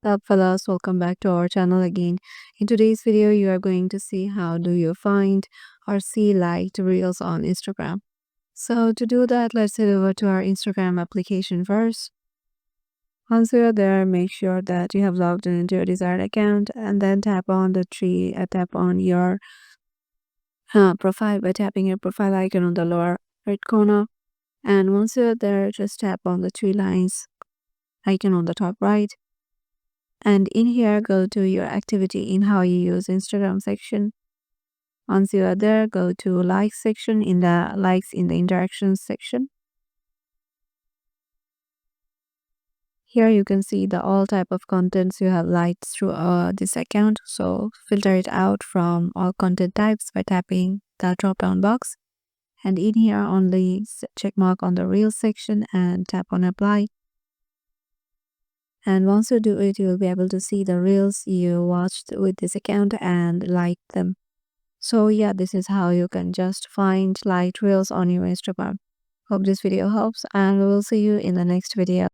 Up fellas, welcome back to our channel again. In today's video, you are going to see how do you find or see liked reels on Instagram. So to do that, let's head over to our Instagram application first. Once you are there, make sure that you have logged in into your desired account and then tap on the tree, tap on your profile by tapping your profile icon on the lower right corner. And once you're there, just tap on the three lines icon on the top right. And in here, go to your activity in how you use Instagram section. Once you are there, go to likes section in the likes in the interactions section. Here you can see the all type of contents you have liked through this account. So filter it out from all content types by tapping the drop down box. And in here only check mark on the reels section and tap on apply. And once you do it, you will be able to see the reels you watched with this account and like them. So yeah, this is how you can just find liked reels on your Instagram. Hope this video helps and we will see you in the next video.